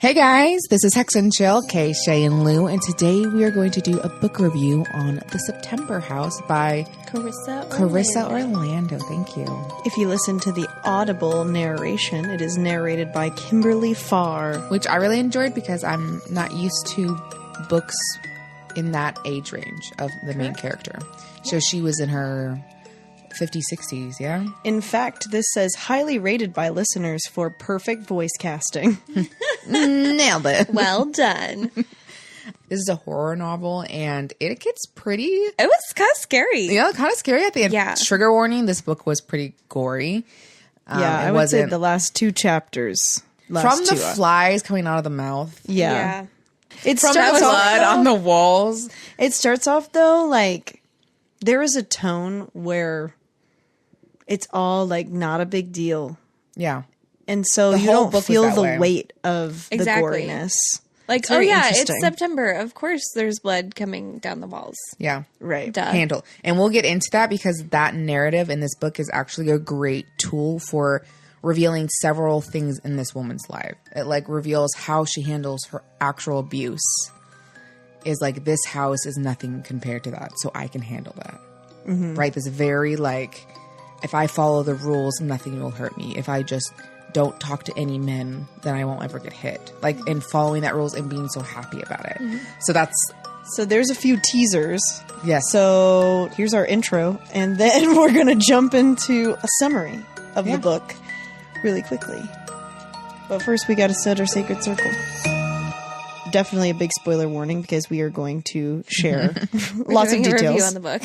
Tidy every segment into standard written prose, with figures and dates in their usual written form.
Hey guys, this is Hex and Chill, Kay, Shay, and Lou, and today we are going to do a book review on The September House by Carissa Orlando. Thank you. If you listen to the audible narration, it is narrated by Kimberly Farr. Which I really enjoyed because I'm not used to books in that age range of the main character. So she was in her 50s, 60s, yeah? In fact, this says highly rated by listeners for perfect voice casting. Nailed it. Well done. This is a horror novel, and it gets pretty... It was kind of scary. Yeah, kind of scary at the end. Yeah. Trigger warning, this book was pretty gory. I would say the last two chapters. From the flies coming out of the mouth. Yeah. It From starts the off, blood on the walls. It starts off, though, like, there is a tone where it's all, like, not a big deal. Yeah. And so The you whole don't book feel was that the way. weight of Exactly. the goriness. Like, It's very it's interesting. September. Of course there's blood coming down the walls. Yeah. Right. Duh. Handle. And we'll get into that because that narrative in this book is actually a great tool for revealing several things in this woman's life. It like reveals how she handles her actual abuse. Is like, this house is nothing compared to that, so I can handle that. Mm-hmm. Right? This very like, if I follow the rules, nothing will hurt me. If I just don't talk to any men, then I won't ever get hit. Like, in following that rules and being so happy about it. Mm-hmm. So there's a few teasers. yes. So here's our intro, and then we're going to jump into a summary of the book really quickly. But first, we got to set our sacred circle. Definitely a big spoiler warning because we are going to share lots of Doing a details. review on the book.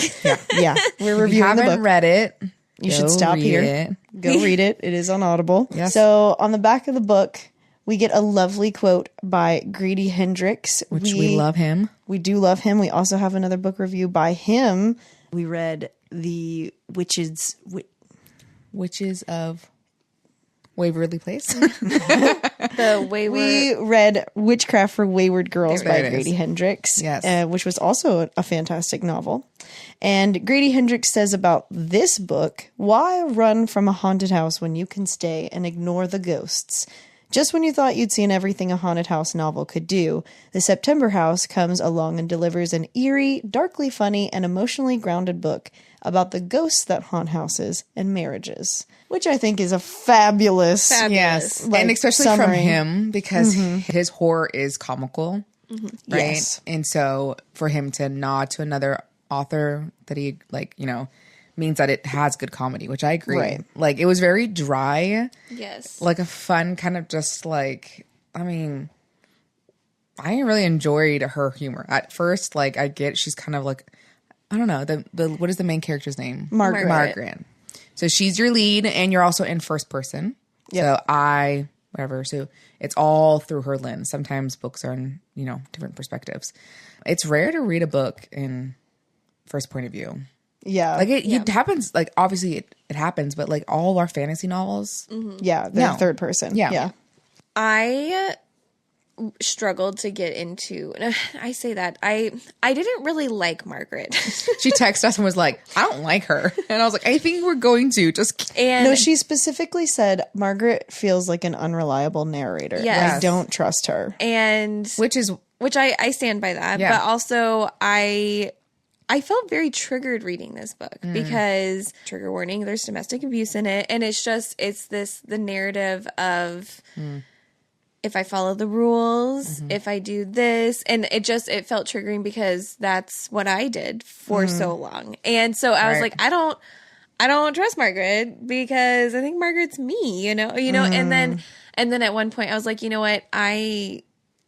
Yeah, we're If you reviewing the haven't book. read it, You should go stop read here. it. Go read it. It is on Audible. Yes. So on the back of the book, we get a lovely quote by Grady Hendrix. Which we love him. We do love him. We also have another book review by him. We read The Witches of Waverly Place. The wayward. We read Witchcraft for Wayward Girls by There it Grady is. Hendrix, Yes. which was also a fantastic novel. And Grady Hendrix says about this book, why run from a haunted house when you can stay and ignore the ghosts? Just when you thought you'd seen everything a haunted house novel could do, The September House comes along and delivers an eerie, darkly funny, and emotionally grounded book about the ghosts that haunt houses and marriages, which I think is a fabulous. Yes. Like, and especially summary. from him because his horror is comical. Right. Yes. And so for him to nod to another author that he means that it has good comedy, which I agree. Right. Like, it was very dry, Yes. like a fun kind of just like, I really enjoyed her humor. At first, like, I get she's kind of like, I don't know, the what is the main character's name? Margaret. Margaret. So she's your lead and you're also in first person. Yep. So whatever. So it's all through her lens. Sometimes books are in, different perspectives. It's rare to read a book in first point of view. Yeah. Like it happens, like obviously it happens, but like all our fantasy novels. Yeah, they're No. third person. Yeah. I struggled to get into. I say that I didn't really like Margaret. She texted us and was like, I don't like her. And I was like, I think we're going to just. And No, she specifically said Margaret feels like an unreliable narrator. Yes. I don't trust her. and Which I stand by that. Yeah. But also I felt very triggered reading this book because, trigger warning, there's domestic abuse in it. And it's the narrative of if I follow the rules, if I do this. And it felt triggering because that's what I did for so long. And so I was Right. like, I don't trust Margaret because I think Margaret's me, and then at one point I was like, you know what? I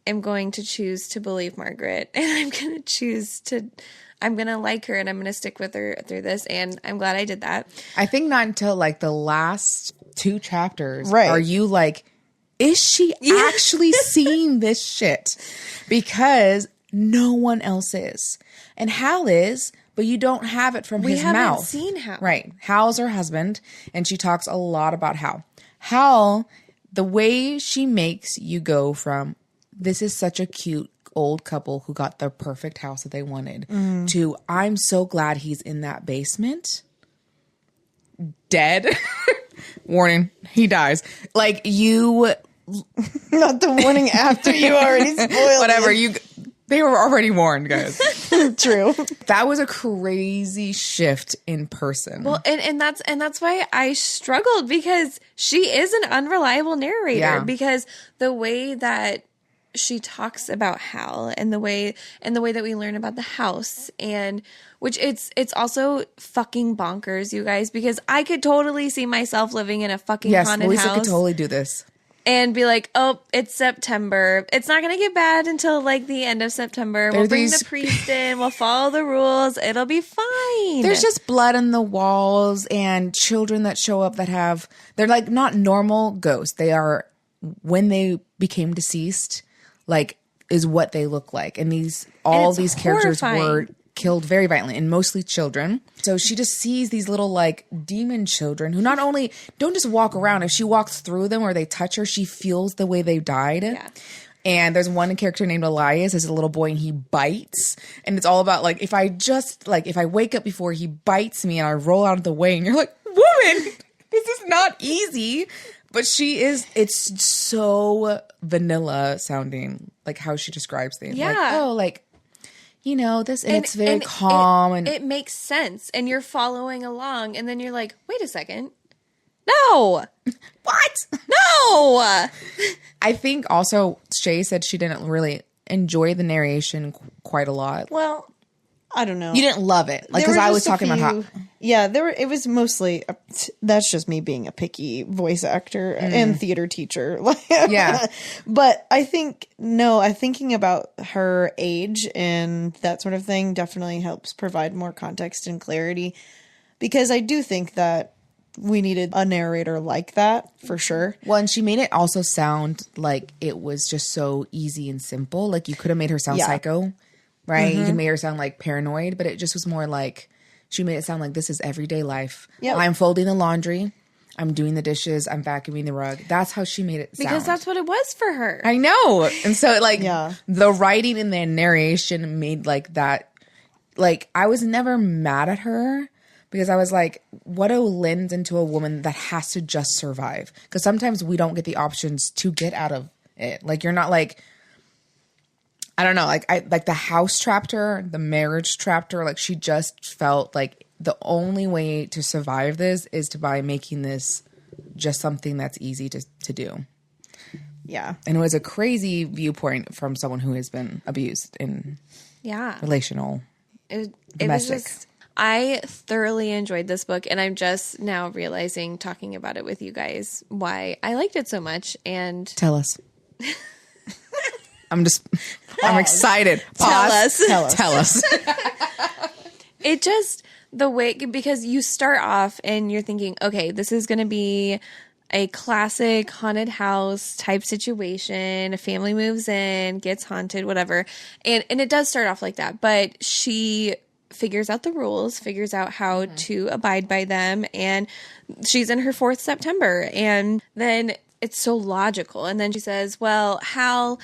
am going to choose to believe Margaret, and I'm going to like her, and I'm going to stick with her through this. And I'm glad I did that. I think not until like the last two chapters Right. are you like, is she actually seeing this shit? Because no one else is. And Hal is, but you don't have it from his haven't mouth. seen Hal. Right. Hal's her husband, and she talks a lot about Hal. Hal, the way she makes you go from, this is such a cute old couple who got the perfect house that they wanted, to, I'm so glad he's in that basement. Dead. Warning, he dies. Like, you Not the warning after you already spoiled Whatever, it. they were already warned, guys. True. That was a crazy shift in person. Well, and that's why I struggled, because she is an unreliable narrator. Yeah. Because the way that she talks about Hal and the way that we learn about the house, and which it's also fucking bonkers, you guys, because I could totally see myself living in a fucking haunted Melissa house could totally do this. and be like, oh, it's September. It's not going to get bad until like the end of September. We'll bring the priest in. We'll follow the rules. It'll be fine. There's just blood on the walls and children that show up that they're like not normal ghosts. They are, when they became deceased, like is what they look like. And these characters were killed very violently, and mostly children. So she just sees these little like demon children who not only don't just walk around, if she walks through them or they touch her, she feels the way they died. Yeah. And there's one character named Elias as a little boy, and he bites. And it's all about like, if I wake up before he bites me and I roll out of the way, and you're like, woman, this is not easy. But it's so vanilla sounding, like how she describes things. Yeah. Like, oh, like, this, and it's very calm. And it makes sense. And you're following along, and then you're like, wait a second. No. What? No. I think also Shay said she didn't really enjoy the narration quite a lot. Well, I don't know. You didn't love it. Like, There because were I was just a talking about how... few- Yeah, it was mostly, that's just me being a picky voice actor and theater teacher. Yeah. But I think, thinking about her age and that sort of thing definitely helps provide more context and clarity, because I do think that we needed a narrator like that, for sure. Well, and she made it also sound like it was just so easy and simple. Like, you could have made her sound psycho, right? You could have made her sound like paranoid, but it just was more like, she made it sound like this is everyday life. Yep. I'm folding the laundry. I'm doing the dishes. I'm vacuuming the rug. That's how she made it sound. Because that's what it was for her. I know. And so, like, Yeah. the writing and the narration made, like, that, like, I was never mad at her, because I was like, what lends into a woman that has to just survive? Because sometimes we don't get the options to get out of it. Like, you're not like, I don't know, like the house trapped her, the marriage trapped her. Like, she just felt like the only way to survive this is by making this just something that's easy to do. Yeah. And it was a crazy viewpoint from someone who has been abused in relational, It was domestic. just, I thoroughly enjoyed this book, and I'm just now realizing, talking about it with you guys, why I liked it so much. And Tell us. I'm excited. Tell Pause. us. Tell us. it just, the way, because you start off and you're thinking, okay, this is going to be a classic haunted house type situation. A family moves in, gets haunted, whatever. And it does start off like that, but she figures out the rules, figures out how to abide by them. And she's in her 4th September. And then it's so logical. And then she says, well, Hal,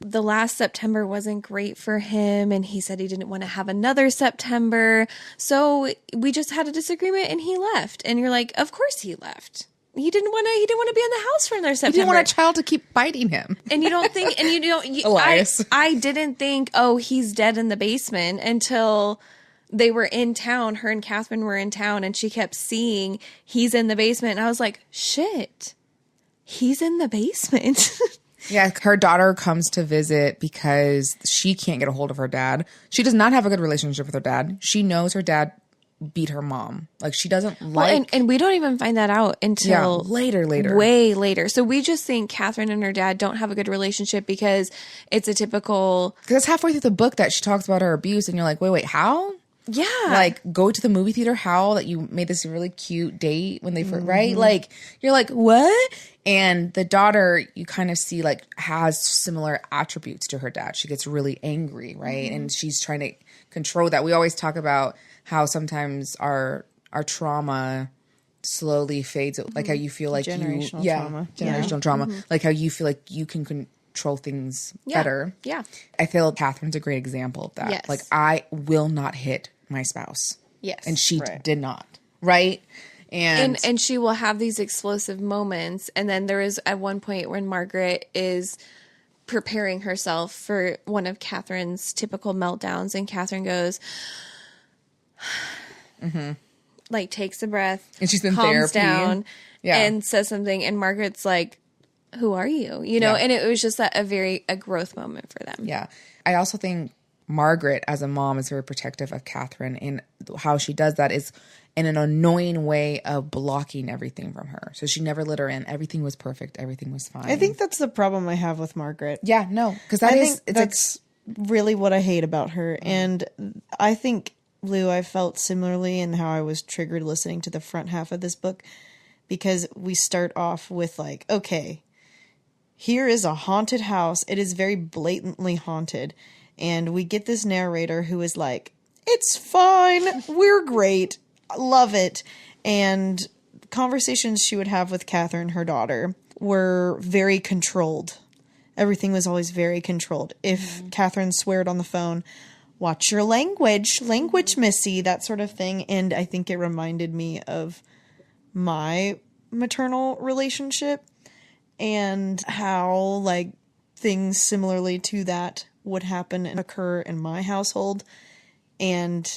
the last September wasn't great for him, and he said he didn't want to have another September. So we just had a disagreement and he left. And you're like, of course he left. He didn't want to be in the house for another September. He didn't want a child to keep biting him. And you don't think, and you don't, Elias. I didn't think, oh, he's dead in the basement, until they were in town. Her and Catherine were in town, and she kept seeing he's in the basement. And I was like, shit, he's in the basement. Yeah, her daughter comes to visit because she can't get a hold of her dad. She does not have a good relationship with her dad. She knows her dad beat her mom. Like, she doesn't like... and we don't even find that out until... later. Way later. So we just think Catherine and her dad don't have a good relationship because it's a typical... Because it's halfway through the book that she talks about her abuse, and you're like, wait, how? Yeah. Like, go to the movie theater, how? That you made this really cute date when they first... Right? Like, you're like, what? And the daughter, you kind of see, like, has similar attributes to her dad. She gets really angry, right? And she's trying to control that. We always talk about how sometimes our trauma slowly fades. Like, how you feel like Generational trauma. Generational trauma. Like, how you feel like you can control things better. Yeah. I feel Catherine's a great example of that. Yes. Like, I will not hit my spouse. Yes. And she did not. Right? And she will have these explosive moments. And then there is at one point when Margaret is preparing herself for one of Catherine's typical meltdowns, and Catherine goes, like takes a breath, and she's in calms therapy down, and says something, and Margaret's like, "Who are you?" You know, and it was just a growth moment for them. Yeah, I also think Margaret as a mom is very protective of Catherine, and how she does that is in an annoying way of blocking everything from her. So she never let her in. Everything was perfect. Everything was fine. I think that's the problem I have with Margaret. Yeah, no, because that's really what I hate about her. And I think, Lou, I felt similarly in how I was triggered listening to the front half of this book, because we start off with like, okay, here is a haunted house. It is very blatantly haunted. And we get this narrator who is like, it's fine. We're great. Love it. And conversations she would have with Catherine, her daughter, were very controlled. Everything was always very controlled. If Catherine sweared on the phone, watch your language, missy, that sort of thing. And I think it reminded me of my maternal relationship and how like things similarly to that would happen and occur in my household. And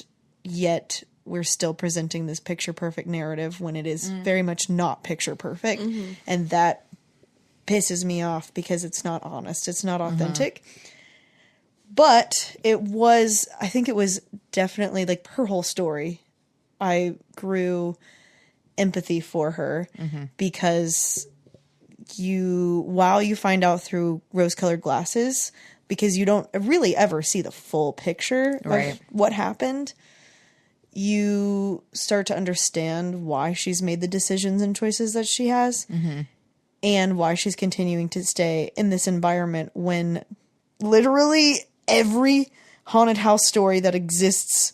yet we're still presenting this picture perfect narrative when it is very much not picture perfect. And that pisses me off because it's not honest. It's not authentic. But I think it was definitely like her whole story. I grew empathy for her because while you find out through rose-colored glasses, because you don't really ever see the full picture of what happened, you start to understand why she's made the decisions and choices that she has and why she's continuing to stay in this environment when literally every haunted house story that exists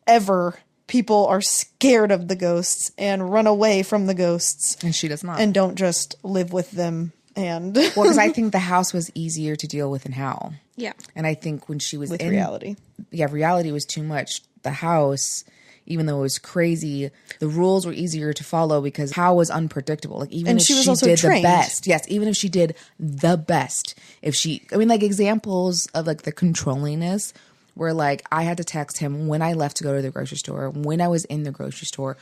ever, people are scared of the ghosts and run away from the ghosts. And she does not. And don't just live with them. And well, because I think the house was easier to deal with than Hal. Yeah. And I think when she was with reality. Yeah, reality was too much. The house, even though it was crazy, the rules were easier to follow because Hal was unpredictable. Like even if she did trained. The best. Yes, even if she did the best. Like examples of like the controllingness where like I had to text him when I left to go to the grocery store, when I was in the grocery store,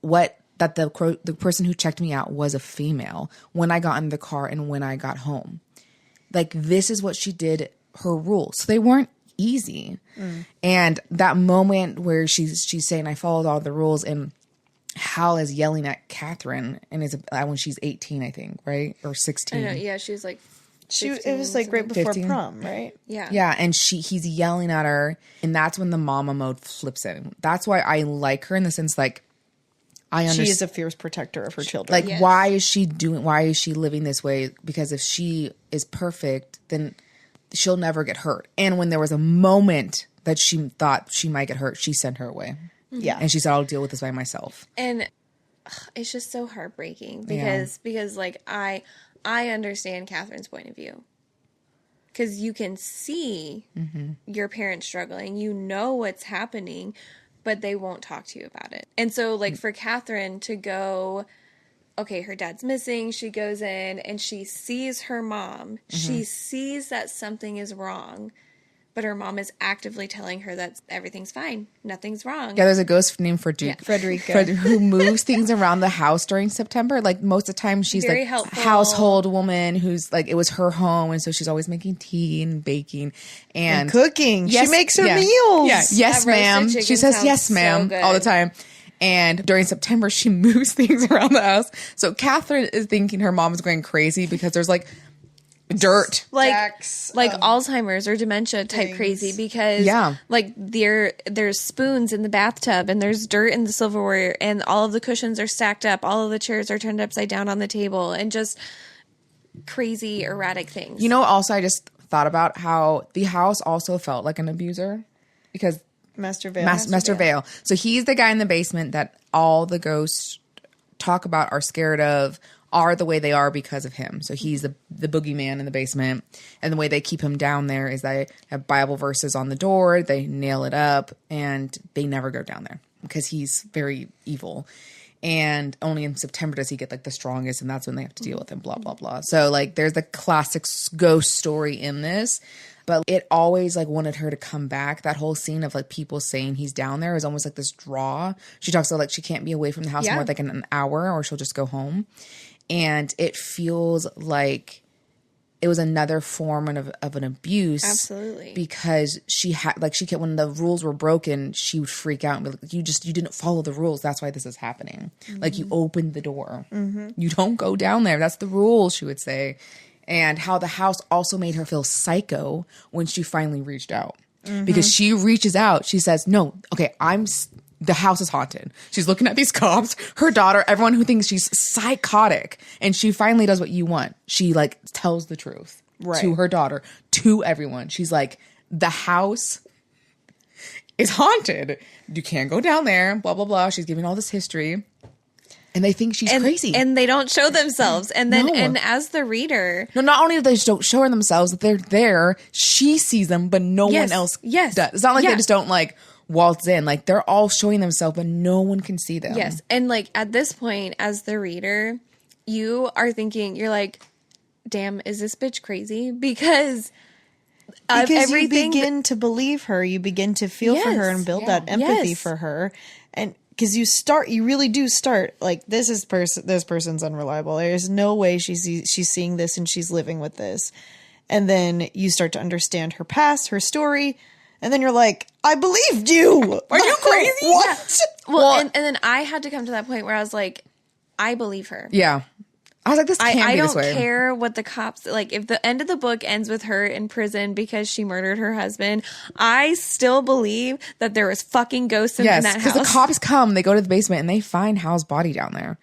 that the person who checked me out was a female, when I got in the car and when I got home. Like this is what she did, her rules. So they weren't easy. And that moment where she's saying I followed all the rules, and Hal is yelling at Catherine, and when she's 18, I think, right? Or 16. I know, yeah, she was like 15, it was like right before 15? prom, right? Yeah. Yeah, and he's yelling at her, and that's when the mama mode flips in. That's why I like her in the sense like I understand. She is a fierce protector of her children. Like, yes. Why is she living this way? Because if she is perfect, then she'll never get hurt. And when there was a moment that she thought she might get hurt, she sent her away. Yeah. And she said, I'll deal with this by myself. And it's just so heartbreaking because like I understand Catherine's point of view. Because you can see your parents struggling. You know what's happening, but they won't talk to you about it. And so, like, for Catherine to go, okay, her dad's missing. She goes in and she sees her mom. She sees that something is wrong, but her mom is actively telling her that everything's fine. Nothing's wrong. Yeah, there's a ghost named Frederica who moves things around the house during September. Like, most of the time, she's very like helpful household woman who's like, it was her home. And so she's always making tea and baking and cooking. Yes, she makes her meals. Yeah. Yes, ma'am. She says yes, ma'am, all the time. And during September, she moves things around the house. So Catherine is thinking her mom is going crazy because there's like dirt, like Alzheimer's or dementia type crazy, because like there's spoons in the bathtub and there's dirt in the silverware and all of the cushions are stacked up, all of the chairs are turned upside down on the table, and just crazy erratic things. You know, also I just thought about how the house also felt like an abuser because Master Vale. Master Vale. So he's the guy in the basement that all the ghosts talk about, are scared of, are the way they are because of him. So he's the boogeyman in the basement. And the way they keep him down there is they have Bible verses on the door. They nail it up and they never go down there because he's very evil. And only in September does he get like the strongest, and that's when they have to deal with him, blah, blah, blah. So like there's the classic ghost story in this, but it always like wanted her to come back. That whole scene of like people saying he's down there is almost like this draw. She talks about like she can't be away from the house more than an hour or she'll just go home. And it feels like it was another form of an abuse. Absolutely. Because she had, like, when the rules were broken, she would freak out and be like, you didn't follow the rules. That's why this is happening. Mm-hmm. Like, you opened the door. Mm-hmm. You don't go down there. That's the rules, she would say. And how the house also made her feel psycho when she finally reached out. Mm-hmm. Because she reaches out. She says, no, okay, the house is haunted. She's looking at these cops, her daughter, everyone who thinks she's psychotic. And she finally does what you want. She like tells the truth to her daughter, to everyone. She's like, the house is haunted. You can't go down there, blah, blah, blah. She's giving all this history. And they think she's crazy. And they don't show themselves. And then, and as the reader. No, not only do they just don't show her themselves, that they're there, she sees them, but no one else does. It's not like they just don't like waltz in. Like they're all showing themselves, but no one can see them. Yes. And like at this point, as the reader, you are thinking, you're like, damn, is this bitch crazy? Because everything you begin to believe her, you begin to feel for her and build that empathy for her. And because you really do start like, this person's unreliable. There's no way she's seeing this and she's living with this. And then you start to understand her past, her story. And then you're like, I believed you. Are you crazy? What? Well, and then I had to come to that point where I was like, I believe her. Yeah. I was like, this can't be this way. I don't care what the cops, like, if the end of the book ends with her in prison because she murdered her husband, I still believe that there was fucking ghosts in that house. Because the cops come, they go to the basement, and they find Hal's body down there.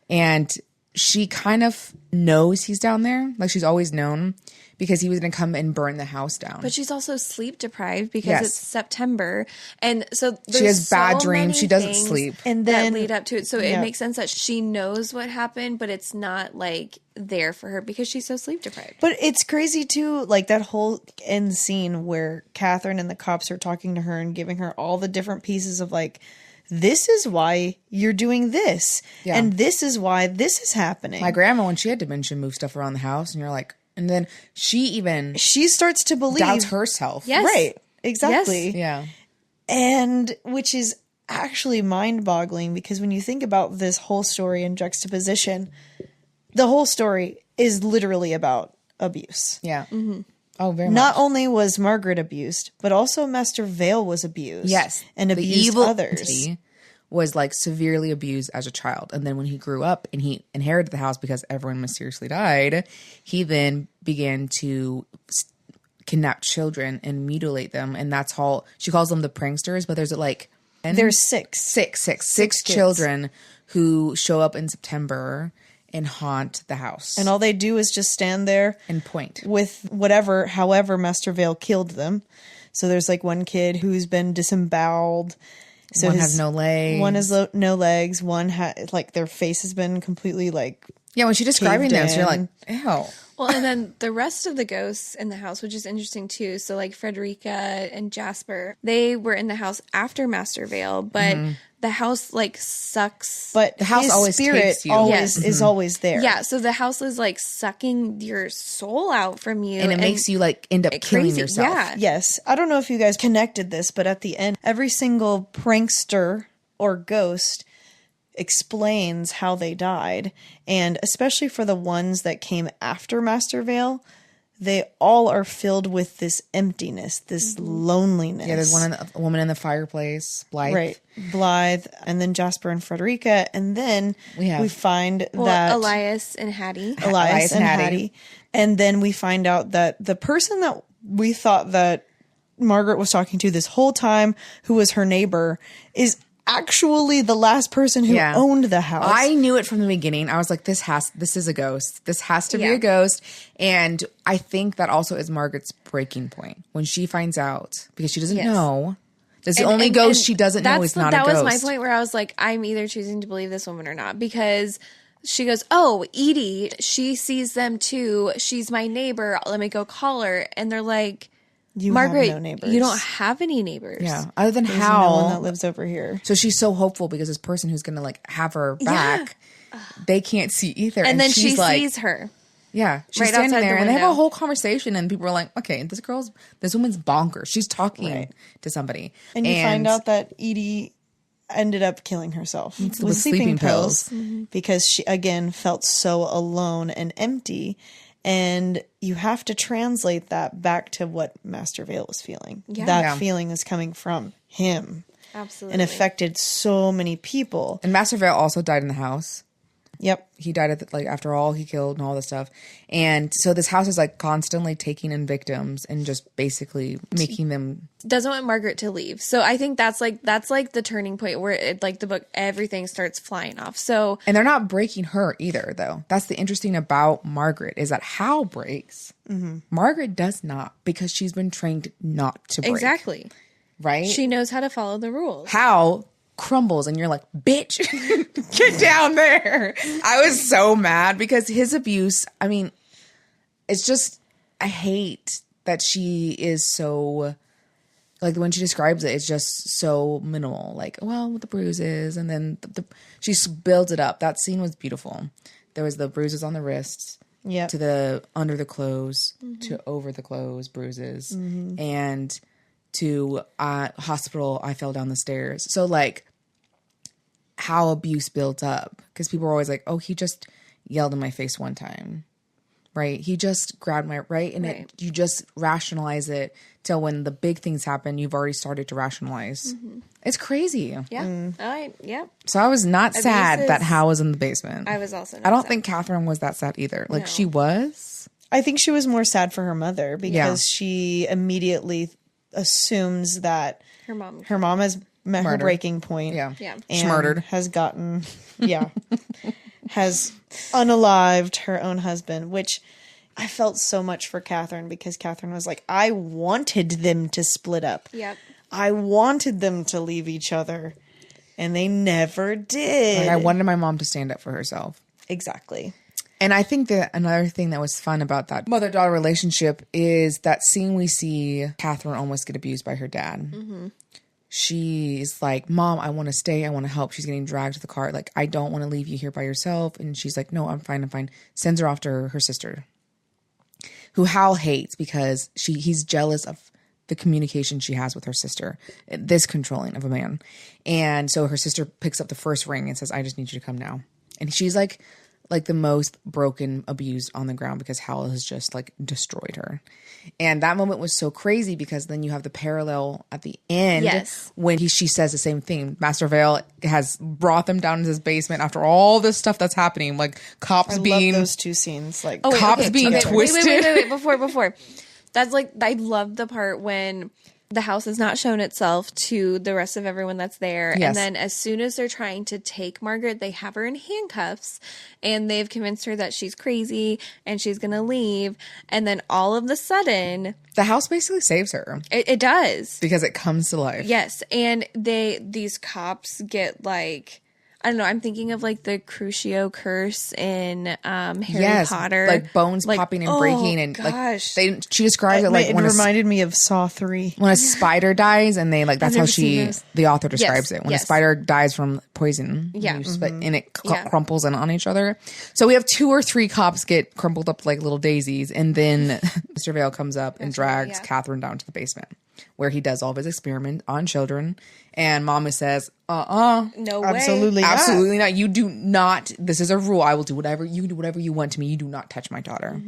And she kind of knows he's down there. Like, she's always known. Because he was going to come and burn the house down. But she's also sleep deprived because it's September. And so she has bad dreams. She doesn't sleep. And then that lead up to it. So it makes sense that she knows what happened, but it's not like there for her because she's so sleep deprived. But it's crazy too, like that whole end scene where Catherine and the cops are talking to her and giving her all the different pieces of like, this is why you're doing this. Yeah. And this is why this is happening. My grandma, when she had dementia, moved stuff around the house. And you're like, and then she starts to believe. Doubts herself. Yes. Right. Exactly. Yes. Yeah. And which is actually mind boggling because when you think about this whole story in juxtaposition, the whole story is literally about abuse. Yeah. Mm-hmm. Oh, very much. Not only was Margaret abused, but also Master Vale was abused. Yes. And abused others. Was like severely abused as a child. And then when he grew up and he inherited the house because everyone mysteriously died, he then began to kidnap children and mutilate them. And that's how she calls them the pranksters. But there's like... There's six children who show up in September and haunt the house. And all they do is just stand there and point with however Master Vale killed them. So there's like one kid who's been disemboweled. So one has no legs. One has no legs. One has like their face has been completely like when she's describing them, so you're like, ew. Well, and then the rest of the ghosts in the house, which is interesting too. So like Frederica and Jasper, they were in the house after Master Vale, but the house like sucks. But the house always takes you. Is always there. Yeah, so the house is like sucking your soul out from you, and it makes you like end up killing yourself. Yeah. Yes, I don't know if you guys connected this, but at the end, every single prankster or ghost explains how they died, and especially for the ones that came after Master Vale, they all are filled with this emptiness, this loneliness. Yeah, there's a woman in the fireplace, Blythe. Right, Blythe, and then Jasper and Frederica, and then we find that Elias and Hattie. Elias and Hattie. And then we find out that the person that we thought that Margaret was talking to this whole time, who was her neighbor, is actually the last person who owned the house. I knew it from the beginning. I was like, this is a ghost. This has to be a ghost. And I think that also is Margaret's breaking point when she finds out, because she doesn't know. That's the only ghost she doesn't know is not a ghost. That was my point where I was like, I'm either choosing to believe this woman or not, because she goes, oh, Edie, she sees them too. She's my neighbor. Let me go call her. And they're like, Margaret, have no neighbors. you don't have any neighbors. Yeah. Other than There's how. no one that lives over here. So she's so hopeful because this person who's going to like have her back, they can't see either. And then she's she like, sees her. Yeah, she's Right standing outside there, the and they have window. a whole conversation, and people are like, "Okay, this woman's bonkers. She's talking to somebody." And you find out that Edie ended up killing herself with sleeping pills because she, again, felt so alone and empty. And you have to translate that back to what Master Vale was feeling. Yeah. That feeling is coming from him. Absolutely. And affected so many people. And Master Vale also died in the house. Yep. He died at like after all he killed and all this stuff. And so this house is like constantly taking in victims and just basically making them doesn't want Margaret to leave. So I think that's like the turning point where it, like the book, everything starts flying off. So, and they're not breaking her either though. That's the interesting about Margaret is that Hal breaks. Margaret does not because she's been trained not to break. exactly. Right? She knows how to follow the rules. Hal crumbles and you're like, bitch, get down there. I was so mad because his abuse, I mean, it's just, I hate that she is so, like when she describes it, it's just so minimal. Like, well, with the bruises and then she builds it up. That scene was beautiful. There was the bruises on the wrists. Yep. To the under the clothes, to over the clothes bruises, and to hospital, I fell down the stairs. So like how abuse built up because people were always like, oh, he just yelled in my face one time, right? He just grabbed my right. And Right. you just rationalize it till when the big things happen, you've already started to rationalize. It's crazy. Yeah. So I was not sad is- that Hal was in the basement. I was also. I don't think Catherine was that sad either. Like No. she was. I think she was more sad for her mother because she immediately assumes that her mom. her mom has met her Murdered. breaking point. Yeah. And Murdered. has gotten, has unalived her own husband, which I felt so much for Catherine because Catherine was like, I wanted them to split up. Yep. I wanted them to leave each other, and they never did. Like I wanted my mom to stand up for herself. Exactly. And I think that another thing that was fun about that mother-daughter relationship is that scene we see Catherine almost get abused by her dad. She's like, Mom, I want to stay. I want to help. She's getting dragged to the car. Like, I don't want to leave you here by yourself. And she's like, no, I'm fine. I'm fine. Sends her off to her sister, who Hal hates because he's jealous of the communication she has with her sister, this controlling of a man. And so her sister picks up the first ring and says, I just need you to come now. And she's like the most broken, abused on the ground because Hal has just like destroyed her. And that moment was so crazy because then you have the parallel at the end when she says the same thing. Master Vale has brought them down into his basement after all this stuff that's happening, like cops I being love those two scenes. Like cops being twisted. Wait. Before. That's like, I love the part when the house has not shown itself to the rest of everyone that's there. Yes. And then as soon as they're trying to take Margaret, they have her in handcuffs and they've convinced her that she's crazy and she's going to leave. And then all of a sudden, The house basically saves her it does. because it comes to life. Yes. And these cops get like, I don't know. I'm thinking of like the Crucio curse in Harry Potter, like bones Like, popping and oh, breaking, and gosh. like she describes it like it reminded me of Saw 3. when a spider dies, and they like that's how never seen the author describes Yes, it. When yes. a spider dies from poison, Yeah. you spit, and it Yeah. crumples in on each other. So we have 2 or 3 cops get crumpled up like little daisies, and then Mr. Vale comes up and drags Catherine down to the basement where he does all of his experiment on children. And Mama says, no way. Absolutely not. absolutely not. You do not. This is a rule. I will do whatever you want to me. You do not touch my daughter.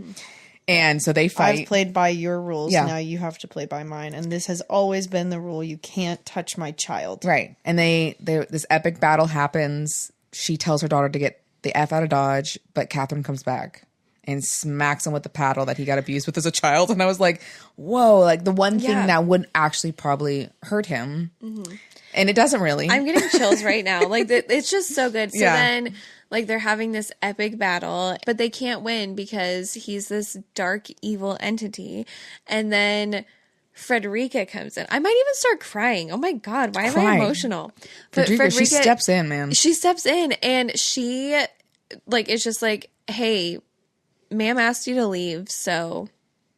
And so they fight. I've played by your rules. Yeah. Now you have to play by mine. And this has always been the rule. You can't touch my child. Right. And they this epic battle happens. She tells her daughter to get the F out of Dodge, but Catherine comes back and smacks him with the paddle that he got abused with as a child. And I was like, whoa, like the one thing Yeah. that would actually probably hurt him. And it doesn't really. I'm getting chills right now. Like it's just so good. So Yeah. then like they're having this epic battle, but they can't win because he's this dark evil entity. And then Frederica comes in. I might even start crying. Oh my God, why am I Crying. emotional? But Frederica, she steps in, man. She steps in and she like it's just like, hey, ma'am asked you to leave, so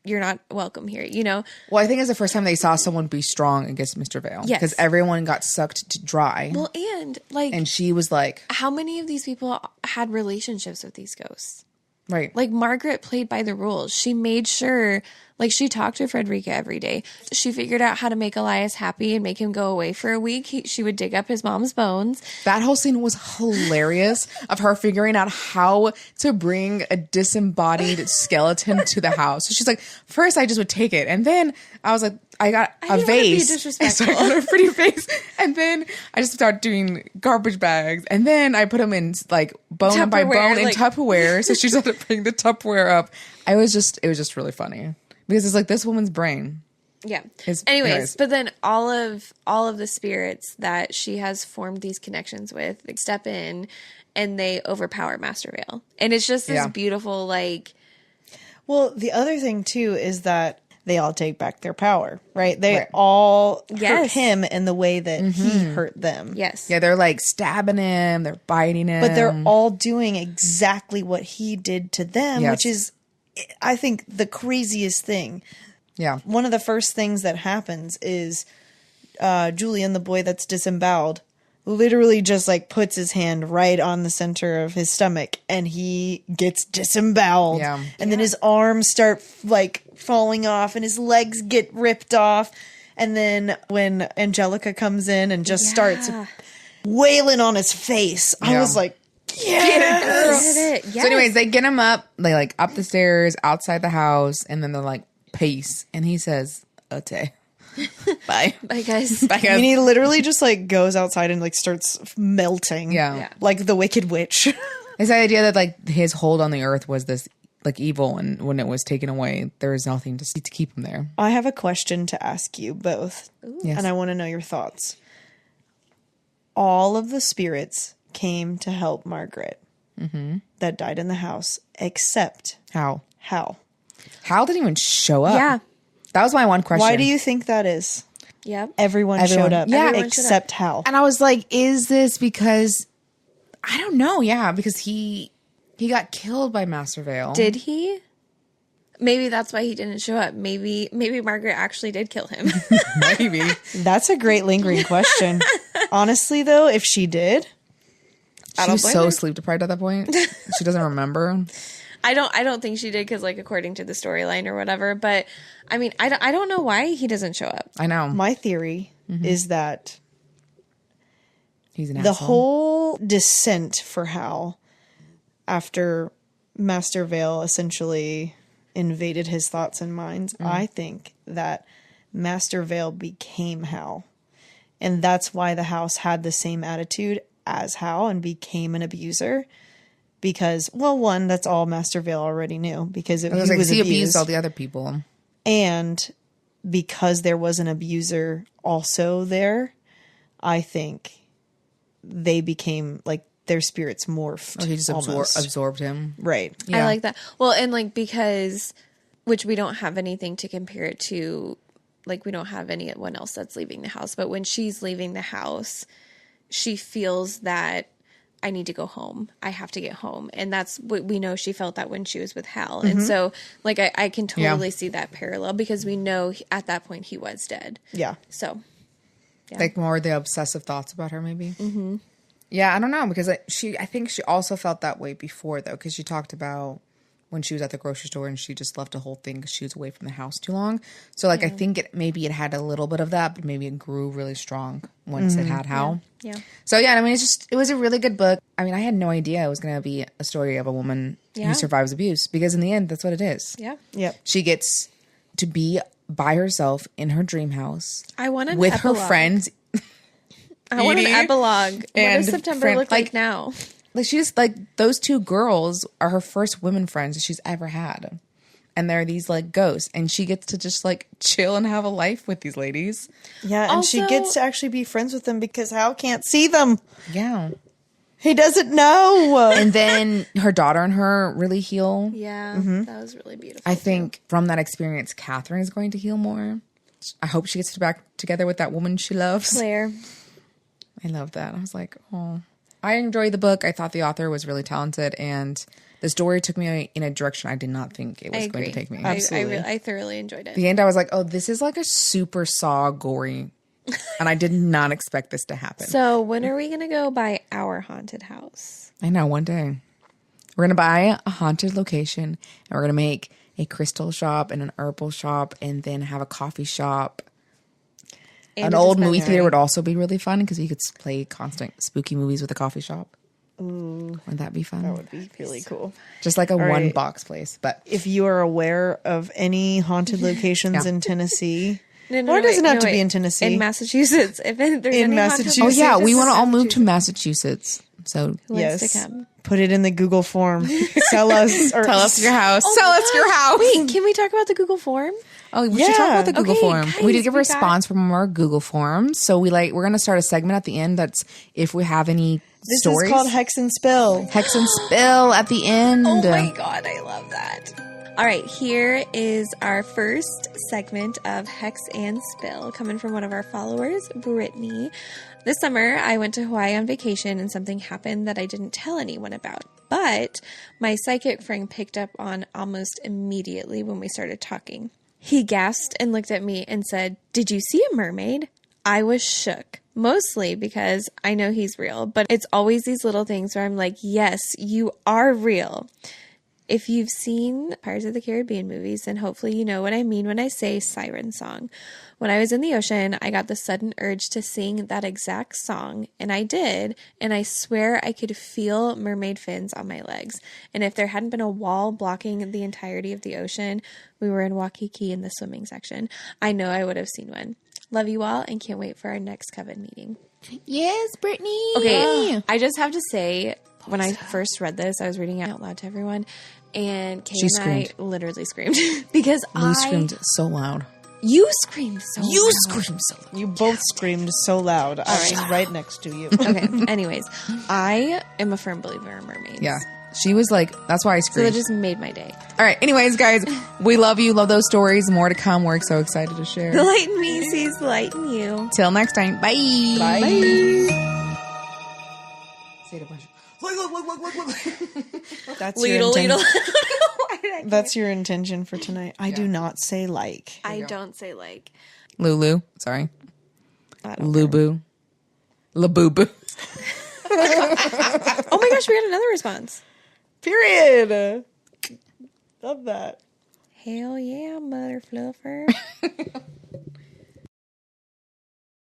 you're not welcome here, you know? Well, I think it's the first time they saw someone be strong against Mr. Vale. Yes. Because everyone got sucked to dry. Well, and like, and she was like, how many of these people had relationships with these ghosts? right. Like, Margaret played by the rules. She made sure, like, she talked to Frederica every day. She figured out how to make Elias happy and make him go away for a week. She would dig up his mom's bones. That whole scene was hilarious of her figuring out how to bring a disembodied skeleton to the house. So she's like, first I just would take it. And then I was like, I got a didn't wanna be vase. disrespectful. So I got a pretty vase. And then I just started doing garbage bags. And then I put them in like bone by Tupperware, bone in like- Tupperware. So she just had to bring the Tupperware up. It was just really funny. Because it's like this woman's brain. Yeah. Anyways. Anyways, but then all of the spirits that she has formed these connections with, like, step in and they overpower Master Vale. And it's just this beautiful, like... Well, the other thing, too, is that they all take back their power, right? They all hurt Yes. him in the way that he hurt them. Yes. Yeah, they're like stabbing him. They're biting him. But they're all doing exactly what he did to them, Yes. which is, I think, the craziest thing. Yeah. One of the first things that happens is Julian, the boy that's disemboweled, literally just like puts his hand right on the center of his stomach and he gets disemboweled. Yeah. And then his arms start like falling off and his legs get ripped off. And then when Angelica comes in and just starts wailing on his face, I Yeah. was like, yes! Get it. Yes. So anyways, they get him up, they like up the stairs, outside the house, and then they're like, peace. And he says, okay. Bye. Bye, guys. Bye, guys. And he literally just like goes outside and like starts melting. Yeah. Like the Wicked Witch. It's the idea that like his hold on the earth was this like evil, and when it was taken away, there was nothing to keep him there. I have a question to ask you both. Yes. And I want to know your thoughts. All of the spirits came to help Margaret that died in the house, except How? Hal. Hal didn't even show up. Yeah. That was my one question. Why do you think that is? Yep. Everyone showed up, Yeah. Everyone except Hal. And I was like, is this because I don't know, because he got killed by Master Vale. Did he? Maybe that's why he didn't show up. Maybe Margaret actually did kill him. Maybe. That's a great lingering question. Honestly, though, if she did, She don't was blame so her. sleep deprived at that point. She doesn't remember. I don't think she did because, like, according to the storyline or whatever. But I mean, I don't know why he doesn't show up. I know. my theory is that He's an the asshole. whole descent for Hal after Master Vale essentially invaded his thoughts and minds, I think that Master Vale became Hal. And that's why the house had the same attitude as Hal and became an abuser. Because, well, one, that's all Master Vale already knew. Because if I was he like, was he abused abused, all the other people. and because there was an abuser also there, I think they became like their spirits morphed. Or he just almost. absorbed him. Right. I like that. Well, and like because, which we don't have anything to compare it to. Like, we don't have anyone else that's leaving the house. But when she's leaving the house, she feels that I need to go home. I have to get home. And that's what we know. She felt that when she was with Hal. And so, like, I can totally see that parallel because we know at that point he was dead. Yeah. So, Like more the obsessive thoughts about her, maybe. Mm-hmm. Yeah, I don't know because I think she also felt that way before though, because she talked about when she was at the grocery store and she just left a whole thing because she was away from the house too long. So like I think it had a little bit of that, but maybe it grew really strong once it had Hal. yeah. So yeah, I mean, it was a really good book. I mean, I had no idea it was going to be a story of a woman Yeah. who survives abuse because in the end, that's what it is. Yeah. Yep. She gets to be by herself in her dream house I want an with epilogue. her friends. I want an Edie epilogue. What and does September friend- look like like- now? Like she's like those two girls are her first women friends that she's ever had. And they're these like ghosts and she gets to just like chill and have a life with these ladies. Yeah. And she Also- gets to actually be friends with them because Hal can't see them. Yeah. He doesn't know. And then her daughter and her really heal. Yeah. That was really beautiful. I think from that experience, Catherine is going to heal more. I hope she gets back together with that woman she loves. Claire. I love that. I was like, oh. I enjoyed the book. I thought the author was really talented, and the story took me in a direction I did not think it was going to take me. Absolutely. I thoroughly enjoyed it. The end, I was like, oh, this is like a super Saw gory, and I did not expect this to happen. So when are we going to go by our haunted house? I know, one day. We're going to buy a haunted location, and we're going to make a crystal shop and an herbal shop, and then have a coffee shop. And An old movie dispensary. theater would also be really fun because you could play constant spooky movies with a coffee shop. Ooh. Wouldn't that be fun? That would be really cool. Just like a right. one box place. But If you are aware of any haunted locations in Tennessee, No, or it doesn't have to wait. be in Tennessee. In Massachusetts. If there's any haunted Massachusetts. oh yeah, we want to all move Massachusetts. to Massachusetts. So Who wants to come? Put it in the Google form. Sell us or tell us your house. Sell us your house. Wait, can we talk about the Google form? Oh, we should talk Yeah. about the Google Okay, form. guys, We did give a we got- response from our Google forms. So we're going to start a segment at the end that's if we have any This stories. is called Hex and Spill. Hex and Spill at the end. Oh my god, I love that. All right, here is our first segment of Hex and Spill coming from one of our followers, Brittany. This summer, I went to Hawaii on vacation and something happened that I didn't tell anyone about. But my psychic friend picked up on almost immediately when we started talking. He gasped and looked at me and said, "Did you see a mermaid?" I was shook. Mostly because I know he's real, but it's always these little things where I'm like, yes, you are real. If you've seen Pirates of the Caribbean movies, then hopefully you know what I mean when I say siren song. When I was in the ocean, I got the sudden urge to sing that exact song, and I did, and I swear I could feel mermaid fins on my legs. And if there hadn't been a wall blocking the entirety of the ocean, we were in Waikiki in the swimming section, I know I would have seen one. Love you all, and can't wait for our next Coven meeting. Yes, Brittany. Okay, I just have to say, when I first read this, I was reading it out loud to everyone, and Kay She and I screamed. literally screamed because You screamed so loud. You screamed so You loud. screamed so loud. You both screamed so loud. I was right next to you. Okay, anyways, I am a firm believer in mermaids. Yeah. She was like, that's why I So that screamed. just made my day. All right. Anyways, guys, we love you. Love those stories. More to come. We're so excited to share. The light in me sees the light in you. Till next time. Bye. Bye. Say it a bunch. Look. That's your Leedle, intention. leedle. Why did I? That's your intention for tonight. I do not say like. I don't say like. Lulu. Sorry. I don't Lubu. Laboo. Oh my gosh, we got another response. Period. Love that. Hell yeah, mother fluffer.